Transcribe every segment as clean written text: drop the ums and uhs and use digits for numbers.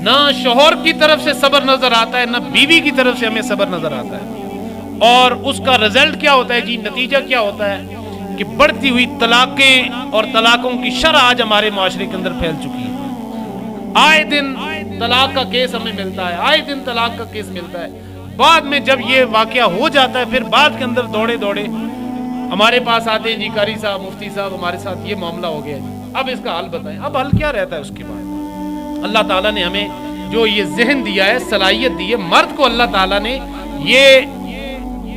نہ شوہر کی طرف سے صبر نظر آتا ہے، نہ بیوی کی طرف سے ہمیں صبر نظر آتا ہے، اور اس کا رزلٹ کیا ہوتا ہے جی، نتیجہ کیا ہوتا ہے کہ بڑھتی ہوئی طلاقیں اور طلاقوں کی شرح آج ہمارے معاشرے کے اندر پھیل چکی ہے۔ آئے دن طلاق کا کیس ہمیں ملتا ہے، آئے دن طلاق کا کیس ملتا ہے۔ بعد میں جب یہ واقعہ ہو جاتا ہے پھر بعد کے اندر دوڑے دوڑے ہمارے پاس آتے ہیں، جی قاری صاحب، مفتی صاحب، ہمارے ساتھ یہ معاملہ ہو گیا، اب اس کا حل بتائیں۔ اب حل کیا رہتا ہے اس کے بعد؟ اللہ تعالیٰ نے ہمیں جو یہ ذہن دیا ہے، صلاحیت دی ہے، مرد کو اللہ تعالیٰ نے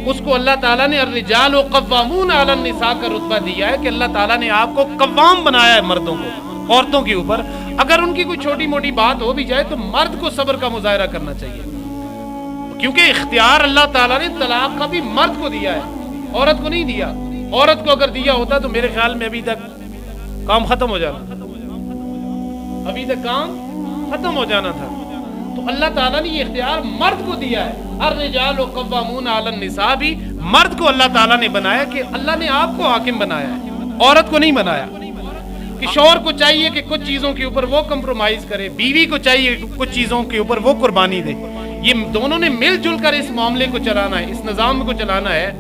اس کو اللہ تعالیٰ نے الرجال قوامون علی النساء کا رتبہ دیا ہے کہ اللہ تعالیٰ نے آپ کو قوام بنایا ہے مردوں کو عورتوں کے اوپر۔ اگر ان کی کوئی چھوٹی موٹی بات ہو بھی جائے تو مرد کو صبر کا مظاہرہ کرنا چاہیے، کیونکہ اختیار اللہ تعالیٰ نے طلاق کا بھی مرد کو دیا ہے، عورت کو نہیں دیا۔ عورت کو اگر دیا ہوتا تو میرے خیال میں ابھی تک کام ختم ہو جانا، ابھی تک کام ختم ہو جانا تھا۔ تو اللہ تعالیٰ نے یہ اختیار مرد کو دیا ہے۔ الرجال قوامون علی النساء بھی مرد کو اللہ تعالیٰ نے بنایا کہ اللہ نے آپ کو حاکم بنایا ہے، عورت کو نہیں بنایا۔ کہ شوہر کو چاہیے کہ کچھ چیزوں کے اوپر وہ کمپرومائز کرے، بیوی کو چاہیے کہ کچھ چیزوں کے اوپر وہ قربانی دے۔ یہ دونوں نے مل جل کر اس معاملے کو چلانا ہے، اس نظام کو چلانا ہے۔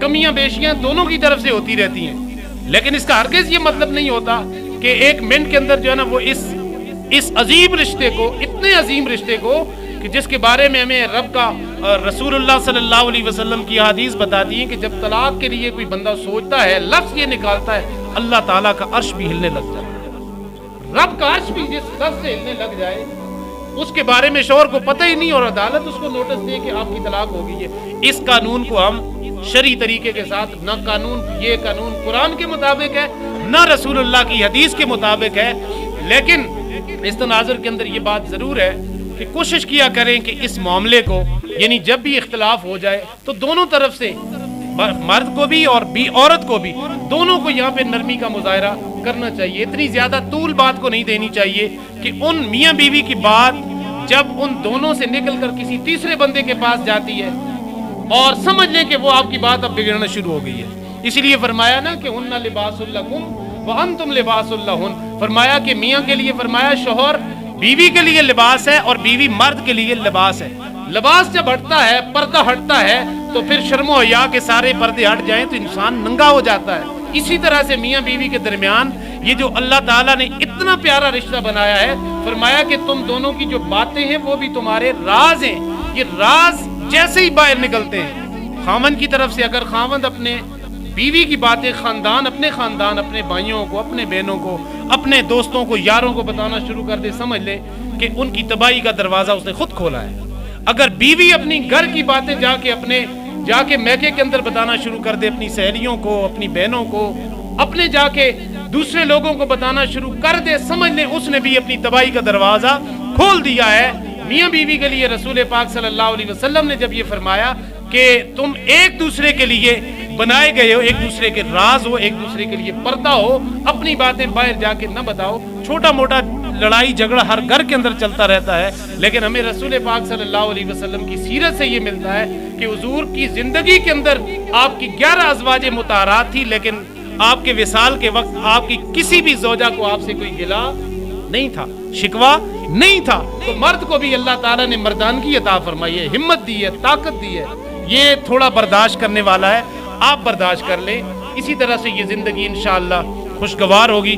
کمیاں بیشیاں دونوں کی طرف سے ہوتی رہتی ہیں، لیکن اس کا ہرگز یہ مطلب نہیں ہوتا کہ ایک منٹ کے اندر جو ہے نا وہ اس عظیم رشتے کو، اتنے عظیم رشتے کو کہ جس کے بارے میں ہمیں رب کا رسول اللہ صلی اللہ علیہ وسلم کی حدیث بتاتی ہے کہ جب طلاق کے لیے کوئی بندہ سوچتا ہے، لفظ یہ نکالتا ہے، اللہ تعالیٰ کا عرش بھی ہلنے لگ جائے۔ رب کا عرش بھی جس لفظ سے ہلنے لگ جائے، اس کے بارے میں شوہر کو پتہ ہی نہیں اور عدالت اس کو نوٹس دے کہ آپ کی طلاق ہو گئی ہے۔ اس قانون کو ہم شرعی طریقے کے ساتھ، نہ یہ قانون قرآن کے مطابق ہے، نہ رسول اللہ کی حدیث کے مطابق ہے، لیکن اس تناظر کے اندر یہ بات ضرور ہے کہ کوشش کیا کریں کہ اس معاملے کو، یعنی جب بھی اختلاف ہو جائے تو دونوں طرف سے، مرد کو بھی اور عورت کو بھی، دونوں کو یہاں پہ نرمی کا مظاہرہ کرنا چاہیے۔ اتنی زیادہ طول بات کو نہیں دینی چاہیے کہ ان میاں بیوی کی بات جب ان دونوں سے نکل کر کسی تیسرے بندے کے پاس جاتی ہے اور سمجھ لیں کہ وہ آپ کی بات اب بگڑنا شروع ہو گئی ہے۔ اسی لیے فرمایا نا کہ ہن لباس لکم وانتم لباس لہن، فرمایا کہ میاں کے لیے، فرمایا شوہر بیوی کے لیے لباس ہے اور بیوی مرد کے لیے لباس ہے۔ لباس جب ہٹتا ہے، پردہ ہٹتا ہے، تو پھر شرم و حیا کے سارے پردے ہٹ جائیں تو انسان ننگا ہو جاتا ہے۔ اسی طرح سے میاں بیوی کے درمیان یہ جو اللہ تعالیٰ نے اتنا پیارا رشتہ بنایا ہے، فرمایا کہ تم دونوں کی جو باتیں ہیں وہ بھی تمہارے راز ہیں۔ یہ راز جیسے ہی باہر نکلتے ہیں، خاوند کی طرف سے اگر خاوند اپنے بیوی کی باتیں اپنے خاندان، اپنے بھائیوں کو، اپنے بہنوں کو، اپنے دوستوں کو، یاروں کو بتانا شروع کر دے، سمجھ لے کہ ان کی تباہی کا دروازہ اس نے خود کھولا ہے۔ اگر بیوی اپنی گھر کی باتیں جا کے میکے کے اندر بتانا شروع کر دے، اپنی سہیلیوں کو، اپنی بہنوں کو، اپنے جا کے دوسرے لوگوں کو بتانا شروع کر دے، سمجھ لیں اس نے بھی اپنی تباہی کا دروازہ کھول دیا ہے۔ میاں بیوی کے لیے رسول پاک صلی اللہ علیہ وسلم نے جب یہ فرمایا کہ تم ایک دوسرے کے لیے بنائے گئے ہو، ایک دوسرے کے راز ہو، ایک دوسرے کے لیے پردہ ہو، اپنی باتیں باہر جا کے نہ بتاؤ۔ چھوٹا موٹا لڑائی جھگڑا ہر گھر کے اندر چلتا رہتا ہے، لیکن ہمیں رسول پاک صلی اللہ علیہ وسلم کی سیرت سے یہ ملتا ہے کہ حضور کی زندگی کے اندر آپ کی 11 ازواج مطہرات تھی، لیکن آپ کے وصال کے وقت آپ کی کسی بھی زوجہ کو آپ سے کوئی گلہ نہیں تھا، شکوہ نہیں تھا۔ تو مرد کو بھی اللہ تعالیٰ نے مردانگی عطا فرمائی ہے، ہمت دی ہے، طاقت دی ہے، یہ تھوڑا برداشت کرنے والا ہے، آپ برداشت کر لیں۔ اسی طرح سے یہ زندگی انشاءاللہ خوشگوار ہوگی۔